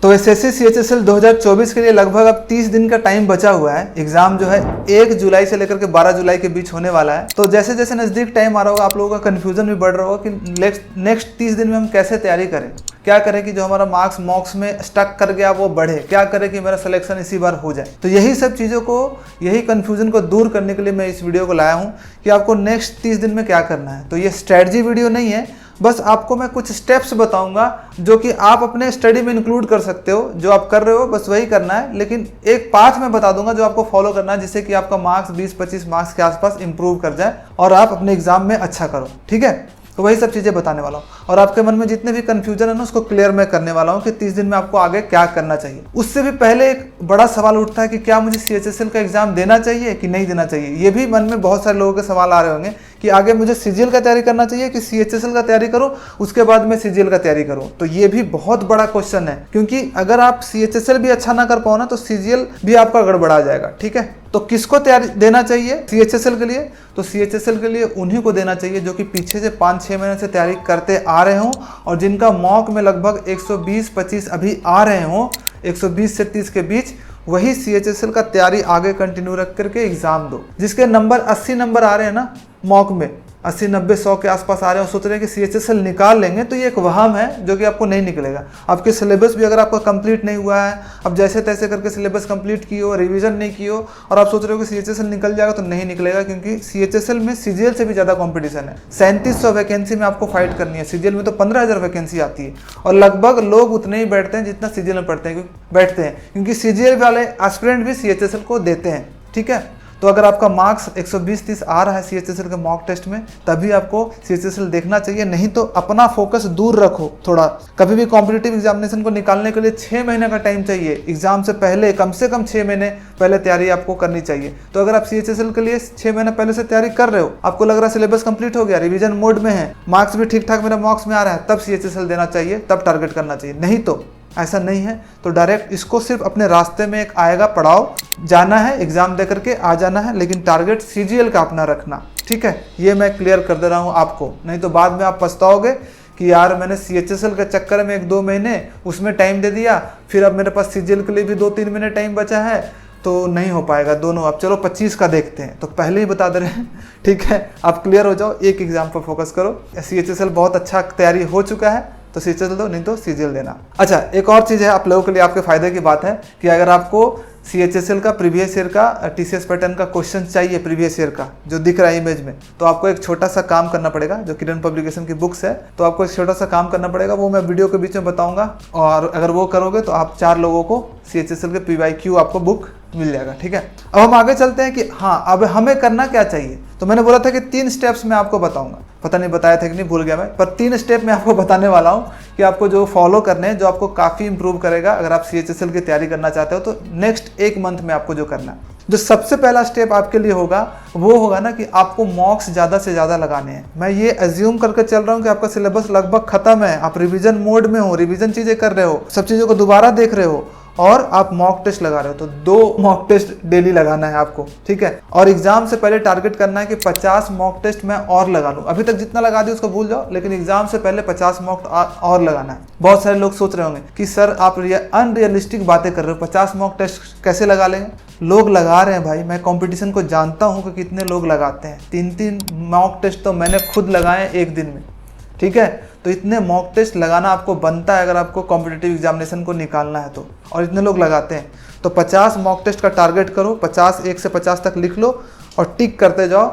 तो SSC CHSL 2024 के लिए लगभग अब 30 दिन का टाइम बचा हुआ है। एग्जाम जो है 1 जुलाई से लेकर के 12 जुलाई के बीच होने वाला है। तो जैसे जैसे नज़दीक टाइम आ रहा होगा आप लोगों का कन्फ्यूजन भी बढ़ रहा होगा कि नेक्स्ट 30 दिन में हम कैसे तैयारी करें, क्या करें कि जो हमारा मार्क्स मॉक्स में स्टक कर गया वो बढ़े, क्या करें कि मेरा सिलेक्शन इसी बार हो जाए। तो यही सब चीज़ों को, यही कन्फ्यूजन को दूर करने के लिए मैं इस वीडियो को लाया हूँ कि आपको नेक्स्ट 30 दिन में क्या करना है। तो ये स्ट्रैटेजी वीडियो नहीं है, बस आपको मैं कुछ स्टेप्स बताऊंगा जो कि आप अपने स्टडी में इंक्लूड कर सकते हो। जो आप कर रहे हो बस वही करना है, लेकिन एक पाथ मैं बता दूंगा जो आपको फॉलो करना है, जिससे कि आपका मार्क्स 20-25 मार्क्स के आसपास इंप्रूव कर जाए और आप अपने एग्जाम में अच्छा करो। ठीक है, तो वही सब चीज़ें बताने वाला हूँ और आपके मन में जितने भी कंफ्यूजन है ना उसको क्लियर मैं करने वाला हूँ कि 30 दिन में आपको आगे क्या करना चाहिए। उससे भी पहले एक बड़ा सवाल उठता है कि क्या मुझे सीएचएसएल का एग्जाम देना चाहिए कि नहीं देना चाहिए। ये भी मन में बहुत सारे लोगों के सवाल आ रहे होंगे कि आगे मुझे सीजीएल का तैयारी करना चाहिए कि सीएचएसएल का तैयारी करूं उसके बाद मैं सीजीएल का तैयारी करूं। तो ये भी बहुत बड़ा क्वेश्चन है, क्योंकि अगर आप सीएचएसएल भी अच्छा ना कर पाओ ना तो सीजीएल भी आपका गड़बड़ा जाएगा। ठीक है, तो किसको तैयारी देना चाहिए सीएचएसएल के लिए? तो सीएचएसएल के लिए उन्हीं को देना चाहिए जो कि पीछे से 5-6 महीने से तैयारी करते आ रहे हों और जिनका मॉक में लगभग 120-25 अभी आ रहे हों, 120 से 30 के बीच। वही सीएचएसएल का तैयारी आगे कंटिन्यू रख करके एग्जाम दो। जिसके नंबर 80 नंबर आ रहे हैं ना मॉक में, 80-90-100 के आसपास आ रहे हैं और सोच रहे हैं कि सीएचएसएल निकाल लेंगे, तो ये एक वहम है जो कि आपको नहीं निकलेगा। आपके सिलेबस भी अगर आपका कंप्लीट नहीं हुआ है, अब जैसे तैसे करके सिलेबस कंप्लीट किए हो, रिवीजन नहीं किए हो और आप सोच रहे हो कि सीएचएसएल निकल जाएगा, तो नहीं निकलेगा, क्योंकि सीएचएसएल में सीजीएल से भी ज़्यादा कॉम्पिटिशन है। 3700 वैकेंसी में आपको फाइट करनी है। सीजीएल में तो 15,000 वैकेंसी आती है और लगभग लोग उतने ही बैठते हैं जितना सीजीएल में बैठते हैं, क्योंकि सीजीएल वाले एस्पिरेंट भी सीएचएसएल को देते हैं। ठीक है, तो अगर आपका मार्क्स 120-30 आ रहा है सीएचएसएल के मॉक टेस्ट में, तभी आपको सीएचएसएल देखना चाहिए। नहीं तो अपना फोकस दूर रखो थोड़ा। कभी भी कॉम्पिटिटिव एग्जामिनेशन को निकालने के लिए 6 महीने का टाइम चाहिए। एग्जाम से पहले कम से कम 6 महीने पहले तैयारी आपको करनी चाहिए। तो अगर आप सीएचएसएल के लिए 6 महीने पहले से तैयारी कर रहे हो, आपको लग रहा है सिलेबस कंप्लीट हो गया, रिविजन मोड में है, मार्क्स भी ठीक ठाक मेरा मार्क्स में आ रहा है, तब सीएचएसएल देना चाहिए, तब टारगेट करना चाहिए। नहीं तो ऐसा नहीं है, तो डायरेक्ट इसको सिर्फ अपने रास्ते में एक आएगा पड़ाव, जाना है एग्जाम दे करके आ जाना है, लेकिन टारगेट सीजीएल का अपना रखना। ठीक है, ये मैं क्लियर कर दे रहा हूँ आपको, नहीं तो बाद में आप पछताओगे कि यार मैंने सीएचएसएल के चक्कर में 1-2 महीने उसमें टाइम दे दिया, फिर अब मेरे पास सीजीएल के लिए भी 2-3 महीने टाइम बचा है, तो नहीं हो पाएगा दोनों। अब चलो 25 का देखते हैं, तो पहले ही बता दे रहे हैं। ठीक है, आप क्लियर हो जाओ, एक एग्जाम पर फोकस करो। सीएचएसएल बहुत अच्छा तैयारी हो चुका है तो सीएचएसएल दो, नहीं तो सीजीएल देना। अच्छा, एक और चीज़ है आप लोगों के लिए, आपके फायदे की बात है कि अगर आपको सीएचएसएल का प्रीवियस ईयर का टीसीएस पैटर्न का क्वेश्चन चाहिए, प्रीवियस ईयर का जो दिख रहा है इमेज में, तो आपको एक छोटा सा काम करना पड़ेगा। जो किरण पब्लिकेशन की बुक्स है, तो आपको एक छोटा सा काम करना पड़ेगा, वो मैं वीडियो के बीच में बताऊंगा, और अगर वो करोगे तो आप 4 लोगों को सीएचएसएल के पीवाईक्यू आपको बुक मिल जाएगा। ठीक है, अब हम आगे चलते हैं कि हाँ अब हमें करना क्या चाहिए। तो मैंने बोला था कि 3 स्टेप्स मैं आपको बताऊंगा, पता नहीं बताया था कि नहीं, भूल गया मैं, पर 3 स्टेप मैं आपको बताने वाला हूँ कि आपको जो फॉलो करने हैं, जो आपको काफ़ी इंप्रूव करेगा अगर आप सीएचएसएल की तैयारी करना चाहते हो। तो नेक्स्ट 1 मंथ में आपको जो करना है, जो सबसे पहला स्टेप आपके लिए होगा वो होगा ना कि आपको मॉक्स ज़्यादा से ज़्यादा लगाने हैं। मैं ये एज्यूम करके चल रहा हूँ कि आपका सिलेबस लगभग खत्म है, आप रिवीजन मोड में हो, रिवीजन चीज़ें कर रहे हो, सब चीज़ों को दोबारा देख रहे हो और आप मॉक टेस्ट लगा रहे हो, तो 2 मॉक टेस्ट डेली लगाना है आपको। ठीक है, और एग्जाम से पहले टारगेट करना है कि 50 मॉक टेस्ट मैं और लगा लूँ। अभी तक जितना लगा दिया उसको भूल जाओ, लेकिन एग्जाम से पहले 50 मॉक और लगाना है। बहुत सारे लोग सोच रहे होंगे कि सर आप अनरियलिस्टिक बातें कर रहे हो, 50 मॉक टेस्ट कैसे लगा लेंगे? लोग लगा रहे हैं भाई, मैं कंपटीशन को जानता हूँ कि कितने लोग लगाते हैं। 3-3 मॉक टेस्ट तो मैंने खुद लगाए एक दिन में। ठीक है, तो इतने मॉक टेस्ट लगाना आपको बनता है अगर आपको कॉम्पिटिटिव एग्जामिनेशन को निकालना है तो, और इतने लोग लगाते हैं। तो 50 मॉक टेस्ट का टारगेट करो, 50 1 से 50 तक लिख लो और टिक करते जाओ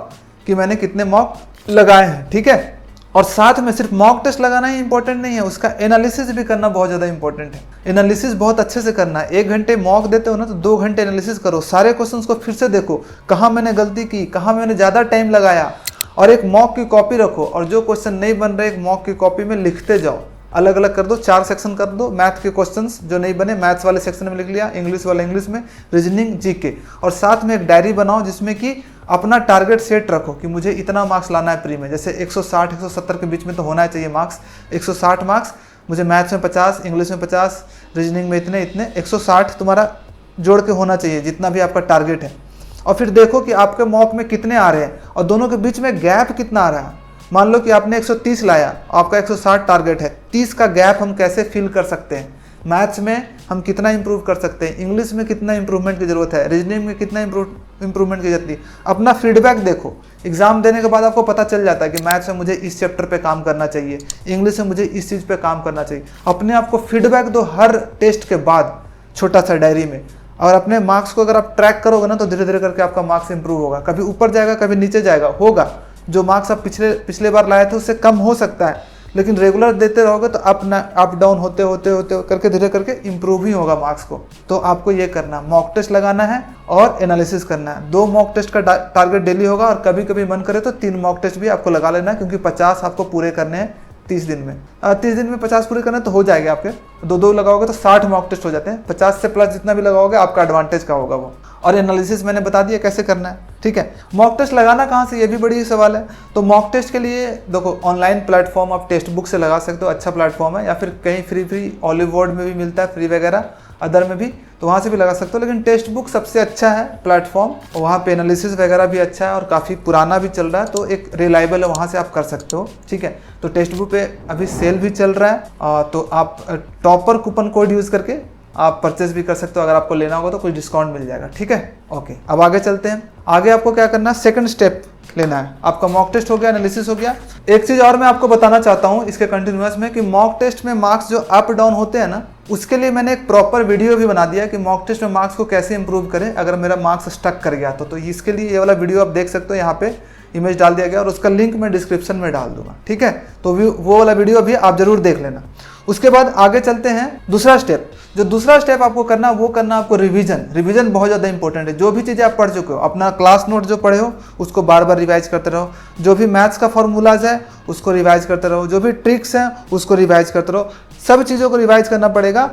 कि मैंने कितने मॉक लगाए हैं। ठीक है, और साथ में सिर्फ मॉक टेस्ट लगाना ही इंपॉर्टेंट नहीं है, उसका एनालिसिस भी करना बहुत ज़्यादा इंपॉर्टेंट है। एनालिसिस बहुत अच्छे से करना है। 1 घंटे मॉक देते हो ना, तो 2 घंटे एनालिसिस करो, सारे क्वेश्चंस को फिर से देखो, कहाँ मैंने गलती की, कहाँ मैंने ज़्यादा टाइम लगाया, और एक मॉक की कॉपी रखो और जो क्वेश्चन नहीं बन रहे एक मॉक की कॉपी में लिखते जाओ। अलग अलग कर दो, 4 सेक्शन कर दो। मैथ के क्वेश्चंस जो नहीं बने मैथ्स वाले सेक्शन में लिख लिया, इंग्लिश वाला इंग्लिश में, रीजनिंग जीके, और साथ में एक डायरी बनाओ जिसमें कि अपना टारगेट सेट रखो कि मुझे इतना मार्क्स लाना है प्री में। जैसे 160-170 के बीच में तो होना चाहिए मार्क्स, 160 मार्क्स मुझे मैथ्स में 50, इंग्लिश में 50, रीजनिंग में इतने 160 तुम्हारा जोड़ के होना चाहिए जितना भी आपका टारगेट है। और फिर देखो कि आपके मॉक में कितने आ रहे हैं और दोनों के बीच में गैप कितना आ रहा है। मान लो कि आपने 130 लाया, आपका 160 टारगेट है, 30 का गैप हम कैसे फिल कर सकते हैं, मैथ्स में हम कितना इंप्रूव कर सकते हैं, इंग्लिश में कितना इंप्रूवमेंट की ज़रूरत है, रीजनिंग में कितना इंप्रूवमेंट की जरूरत है। अपना फीडबैक देखो, एग्जाम देने के बाद आपको पता चल जाता है कि मैथ्स में मुझे इस चैप्टर पे काम करना चाहिए, इंग्लिश में मुझे इस चीज़ पे काम करना चाहिए। अपने आप को फीडबैक दो हर टेस्ट के बाद, छोटा सा डायरी में, और अपने मार्क्स को अगर आप ट्रैक करोगे ना तो धीरे धीरे करके आपका मार्क्स इंप्रूव होगा। कभी ऊपर जाएगा, कभी नीचे जाएगा, होगा। जो मार्क्स आप पिछले बार लाए थे उससे कम हो सकता है, लेकिन रेगुलर देते रहोगे तो अप डाउन होते होते करके धीरे करके इंप्रूव ही होगा मार्क्स को। तो आपको ये करना, मॉक टेस्ट लगाना है और एनालिसिस करना है। 2 मॉक टेस्ट का टारगेट डेली होगा, और कभी कभी मन करे तो 3 मॉक टेस्ट भी आपको लगा लेना है, क्योंकि 50 आपको पूरे करने हैं 30 दिन में। 30 दिन में 50 पूरे करने तो हो जाएगा आपके। 2 लगाओगे तो 60 मॉक टेस्ट हो जाते हैं। 50 से प्लस जितना भी लगाओगे आपका एडवांटेज का होगा वो। और एनालिसिस मैंने बता दिया कैसे करना है, ठीक है। मॉक टेस्ट लगाना कहाँ से, ये भी बड़ी सवाल है। तो मॉक टेस्ट के लिए देखो, ऑनलाइन प्लेटफॉर्म आप टेक्स्ट बुक से लगा सकते हो, अच्छा प्लेटफॉर्म है, या फिर कहीं फ्री ऑलिव वर्ड में भी मिलता है, फ्री वगैरह अदर में भी, तो वहाँ से भी लगा सकते हो। लेकिन टेक्स्ट बुक सबसे अच्छा है प्लेटफॉर्म, वहाँ पे एनालिसिस वगैरह भी अच्छा है और काफ़ी पुराना भी चल रहा है, तो एक रिलायबल है, वहाँ से आप कर सकते हो, ठीक है। तो टेक्स्ट बुक पे अभी सेल भी चल रहा है, तो आप टॉपर कूपन कोड यूज़ करके आप परचेज भी कर सकते हो। अगर आपको लेना होगा तो कुछ डिस्काउंट मिल जाएगा, ठीक है। ओके, अब आगे चलते हैं। आगे आपको क्या करना है, सेकंड स्टेप लेना है। आपका मॉक टेस्ट हो गया, एनालिसिस हो गया। एक चीज़ और मैं आपको बताना चाहता हूँ इसके कंटिन्यूअस में, कि मॉक टेस्ट में मार्क्स जो अप डाउन होते हैं ना, उसके लिए मैंने एक प्रॉपर वीडियो भी बना दिया है कि मॉक टेस्ट में मार्क्स को कैसे इंप्रूव करें अगर मेरा मार्क्स स्टक कर गया तो इसके लिए ये वाला वीडियो आप देख सकते हो, यहाँ पे इमेज डाल दिया गया और उसका लिंक मैं डिस्क्रिप्शन में डाल दूंगा, ठीक है। तो वो वाला वीडियो भी आप जरूर देख लेना। उसके बाद आगे चलते हैं दूसरा स्टेप। जो दूसरा स्टेप आपको करना, वो करना आपको रिवीजन बहुत ज़्यादा इंपॉर्टेंट है। जो भी चीज़ें आप पढ़ चुके हो, अपना क्लास नोट जो पढ़े हो उसको बार बार रिवाइज करते रहो। जो भी मैथ्स का फॉर्मूलाज है उसको रिवाइज करते रहो, जो भी ट्रिक्स हैं उसको रिवाइज करते रहो। सब चीज़ों को रिवाइज करना पड़ेगा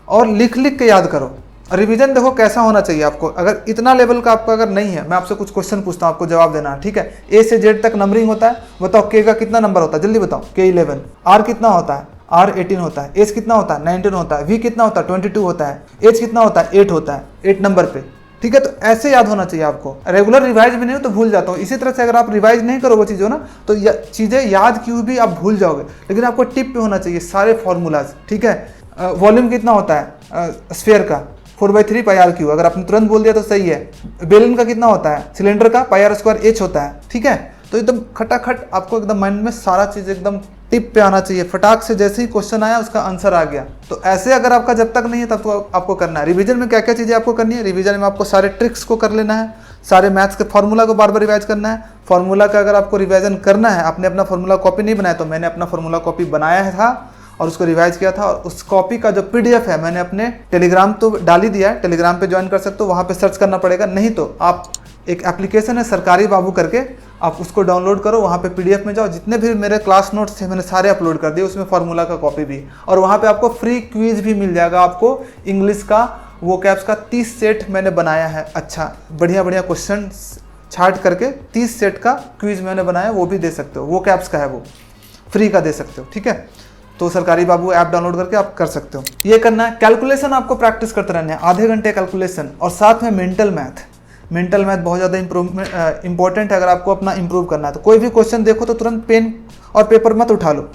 और लिख के याद करो। रिवीजन देखो कैसा होना चाहिए आपको, अगर इतना लेवल का आपका अगर नहीं है, मैं आपसे कुछ क्वेश्चन पूछता हूँ, आपको जवाब देना है, ठीक है। ए से जेड तक नंबरिंग होता है, बताओ के का कितना नंबर होता है, जल्दी बताओ। के 11। आर कितना होता है, आर 18 होता है। एस कितना होता है, 19 होता है। वी कितना होता है, 22 होता है। एच कितना होता है, 8 होता है, 8 नंबर पे, ठीक है। तो ऐसे याद होना चाहिए आपको। रेगुलर रिवाइज भी नहीं हो तो भूल जाता हूँ। इसी तरह से अगर आप रिवाइज नहीं करोगे चीज़ों ना, तो चीज़ें याद क्यों भी आप भूल जाओगे। लेकिन आपको टिप पे होना चाहिए सारे फॉर्मूलाज, ठीक है। वॉल्यूम कितना होता है स्फीयर का, 4/3 पाई आर क्यू, अगर आपने तुरंत बोल दिया तो सही है। बेलन का कितना होता है, सिलेंडर का पाई आर स्क्वायर एच होता है, ठीक है। तो एकदम खटाखट आपको एकदम माइंड में सारा चीज़ एकदम टिप पे आना चाहिए। फटाक से जैसे ही क्वेश्चन आया उसका आंसर आ गया। तो ऐसे अगर आपका जब तक नहीं है तब तो आपको करना है। रिवीजन में क्या क्या चीज़ें आपको करनी है, रिवीजन में आपको सारे ट्रिक्स को कर लेना है, सारे मैथ्स के फार्मूला को बार बार रिवाइज करना है। फार्मूला का अगर आपको रिवाइजन करना है, आपने अपना फार्मूला कॉपी नहीं बनाया, तो मैंने अपना फार्मूला कॉपी बनाया था और उसको रिवाइज किया था। और उस कॉपी का जो पीडीएफ है मैंने अपने टेलीग्राम तो डाल ही दिया है, टेलीग्राम पे ज्वाइन कर सकते हो, वहाँ पे सर्च करना पड़ेगा। नहीं तो आप एक एप्लीकेशन है सरकारी बाबू करके, आप उसको डाउनलोड करो, वहाँ पे पीडीएफ में जाओ, जितने भी मेरे क्लास नोट्स थे मैंने सारे अपलोड कर दिए, उसमें फार्मूला का कॉपी भी। और वहाँ पे आपको फ्री क्विज भी मिल जाएगा। आपको इंग्लिश का वोकैब्स का 30 सेट मैंने बनाया है, अच्छा बढ़िया क्वेश्चन छाट करके 30 सेट का क्विज मैंने बनाया, वो भी दे सकते हो। वोकैब्स का है, वो फ्री का दे सकते हो, ठीक है। तो सरकारी बाबू ऐप डाउनलोड करके आप कर सकते हो। ये करना है। कैलकुलेशन आपको प्रैक्टिस करते रहना है, आधे घंटे कैलकुलेशन, और साथ में मेंटल मैथ बहुत ज़्यादा इंपॉर्टेंट है अगर आपको अपना इंप्रूव करना है। तो कोई भी क्वेश्चन देखो तो तुरंत पेन और पेपर मत उठा लो,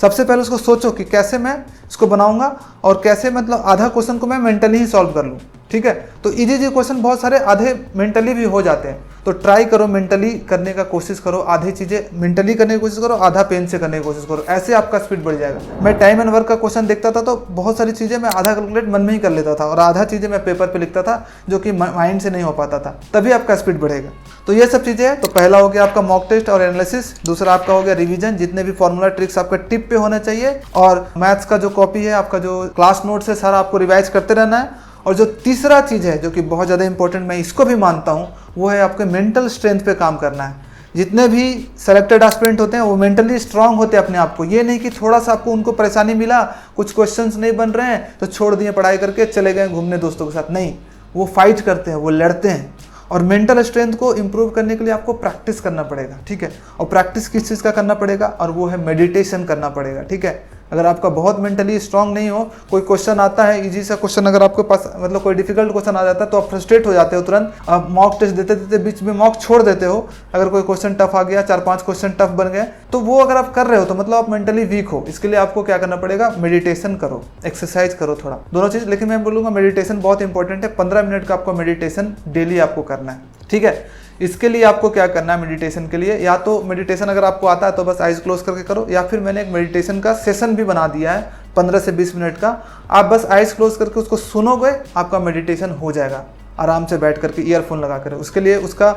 सबसे पहले उसको सोचो कि कैसे मैं इसको बनाऊंगा और कैसे मतलब आधा क्वेश्चन को मैं मेंटली ही सॉल्व कर लूँ, ठीक है। तो इजी क्वेश्चन बहुत सारे आधे मेंटली भी हो जाते हैं, तो ट्राई करो मेंटली करने का कोशिश करो, आधी चीज़ें मेंटली करने की कोशिश करो, आधा पेन से करने की कोशिश करो, ऐसे आपका स्पीड बढ़ जाएगा। मैं टाइम एंड वर्क का क्वेश्चन देखता था तो बहुत सारी चीज़ें मैं आधा कैलकुलेट मन में ही कर लेता था और आधा चीज़ें मैं पेपर पे लिखता था जो कि माइंड से नहीं हो पाता था, तभी आपका स्पीड बढ़ेगा। तो ये सब चीज़ें हैं। तो पहला हो गया आपका मॉक टेस्ट और एनालिसिस, दूसरा आपका हो गया रिवीजन, जितने भी फॉर्मूला ट्रिक्स आपका टिप पे होने चाहिए, और मैथ्स का जो कॉपी है, आपका जो क्लास नोट्स है, सारा आपको रिवाइज करते रहना है। और जो तीसरा चीज़ है जो कि बहुत ज़्यादा इंपॉर्टेंट, मैं इसको भी मानता हूँ, वो है आपके मेंटल स्ट्रेंथ पे काम करना है। जितने भी सेलेक्टेड एस्पिरेंट होते हैं वो मेंटली स्ट्रांग होते हैं अपने आप को। ये नहीं कि थोड़ा सा आपको उनको परेशानी मिला, कुछ क्वेश्चंस नहीं बन रहे हैं तो छोड़ दिए पढ़ाई करके चले गए घूमने दोस्तों के साथ, नहीं, वो फाइट करते हैं, वो लड़ते हैं। और मेंटल स्ट्रेंथ को इंप्रूव करने के लिए आपको प्रैक्टिस करना पड़ेगा, ठीक है। और प्रैक्टिस किस चीज़ का करना पड़ेगा, और वो है मेडिटेशन करना पड़ेगा, ठीक है। अगर आपका बहुत मेंटली स्ट्रांग नहीं हो, कोई क्वेश्चन आता है इजी सा क्वेश्चन अगर आपके पास, मतलब कोई डिफिकल्ट क्वेश्चन आ जाता है, तो आप फ्रस्ट्रेट हो जाते हो तुरंत, आप मॉक टेस्ट देते देते बीच में मॉक छोड़ देते हो। अगर कोई क्वेश्चन टफ आ गया, 4-5 क्वेश्चन टफ बन गए, तो वो अगर आप कर रहे हो तो मतलब आप मेंटली वीक हो। इसके लिए आपको क्या करना पड़ेगा, मेडिटेशन करो, एक्सरसाइज करो थोड़ा, दोनों चीज़। लेकिन मैं बोलूँगा मेडिटेशन बहुत इंपॉर्टेंट है, 15 मिनट का आपको मेडिटेशन डेली आपको करना है, ठीक है। इसके लिए आपको क्या करना है, मेडिटेशन के लिए, या तो मेडिटेशन अगर आपको आता है तो बस आइज क्लोज करके करो, या फिर मैंने एक मेडिटेशन का सेशन भी बना दिया है 15 से 20 मिनट का। आप बस आइज क्लोज करके उसको सुनोगे, आपका मेडिटेशन हो जाएगा आराम से बैठ करके ईयरफोन लगा कर। उसके लिए उसका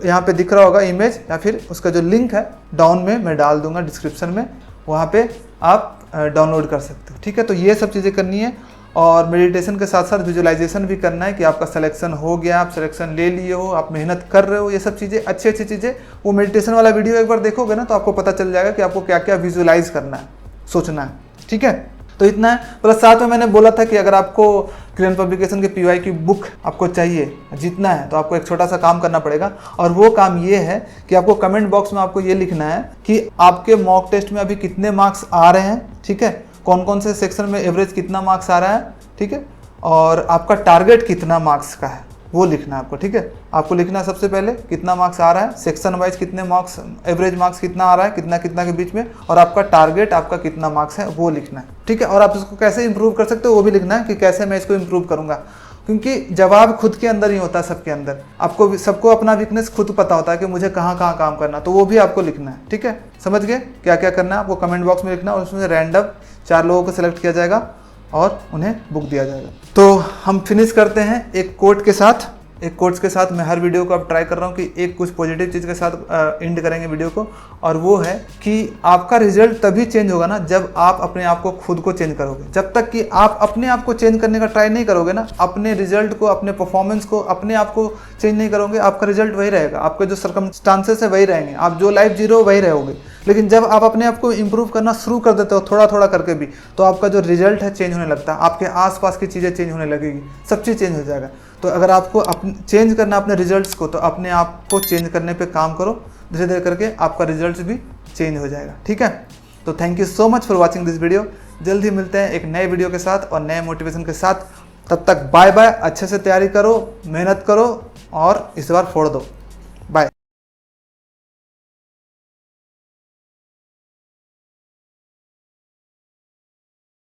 यहाँ पे दिख रहा होगा इमेज, या फिर उसका जो लिंक है डाउन में मैं डाल दूंगा डिस्क्रिप्शन में, वहाँ पे आप डाउनलोड कर सकते हो, ठीक है। तो ये सब चीज़ें करनी है, और मेडिटेशन के साथ साथ विजुअलाइजेशन भी करना है कि आपका सिलेक्शन हो गया, आप सिलेक्शन ले लिए हो, आप मेहनत कर रहे हो, ये सब चीज़ें अच्छी अच्छी चीज़ें। वो मेडिटेशन वाला वीडियो एक बार देखोगे ना तो आपको पता चल जाएगा कि आपको क्या क्या विजुअलाइज करना है, सोचना है, ठीक है। तो इतना है। प्लस साथ में मैंने बोला था कि अगर आपको क्रेन पब्लिकेशन के PY की बुक आपको चाहिए, जीतना है, तो आपको एक छोटा सा काम करना पड़ेगा, और वो काम ये है कि आपको कमेंट बॉक्स में आपको ये लिखना है कि आपके मॉक टेस्ट में अभी कितने मार्क्स आ रहे हैं, ठीक है, कौन कौन से सेक्शन में एवरेज कितना मार्क्स आ रहा है, ठीक है, और आपका टारगेट कितना मार्क्स का है वो लिखना है आपको, ठीक है। आपको लिखना है सबसे पहले कितना मार्क्स आ रहा है, सेक्शन वाइज कितने मार्क्स, एवरेज मार्क्स कितना आ रहा है, कितना कितना के बीच में, और आपका टारगेट आपका कितना मार्क्स है वो लिखना है, ठीक है। और आप इसको कैसे इंप्रूव कर सकते हो वो भी लिखना है कि कैसे मैं इसको इंप्रूव करूंगा, क्योंकि जवाब खुद के अंदर ही होता है, सबके अंदर। आपको सबको अपना वीकनेस खुद पता होता है कि मुझे कहाँ कहाँ काम करना, तो वो भी आपको लिखना है, ठीक है। समझ गए क्या क्या करना है, आपको कमेंट बॉक्स में लिखना, और उसमें रैंडम 4 लोगों को सिलेक्ट किया जाएगा और उन्हें बुक दिया जाएगा। तो हम फिनिश करते हैं एक कोट के साथ। एक कोट्स के साथ मैं हर वीडियो को अब ट्राई कर रहा हूँ कि एक कुछ पॉजिटिव चीज़ के साथ एंड करेंगे वीडियो को, और वो है कि आपका रिजल्ट तभी चेंज होगा ना जब आप अपने आप को खुद को चेंज करोगे। जब तक कि आप अपने आप को चेंज करने का ट्राई नहीं करोगे ना, अपने रिजल्ट को, अपने परफॉर्मेंस को, अपने आप को चेंज नहीं करोगे, आपका रिजल्ट वही रहेगा, आपके जो सर्कमस्टांसेस है वही रहेंगे, आप जो लाइफ जी रहे हो वही रहोगे। लेकिन जब आप अपने आप को इंप्रूव करना शुरू कर देते हो थोड़ा थोड़ा करके भी, तो आपका जो रिजल्ट है चेंज होने लगता है, आपके आसपास की चीज़ें चेंज होने लगेगी, सब चीज़ चेंज हो जाएगा। तो अगर आपको चेंज करना अपने रिजल्ट्स को, तो अपने आप को चेंज करने पे काम करो, धीरे धीरे करके आपका रिजल्ट भी चेंज हो जाएगा, ठीक है। तो thank you so much for watching this video. जल्द ही मिलते हैं एक नए वीडियो के साथ और नए मोटिवेशन के साथ। तब तक बाय बाय, अच्छे से तैयारी करो, मेहनत करो और इस बार फोड़ दो। बाय।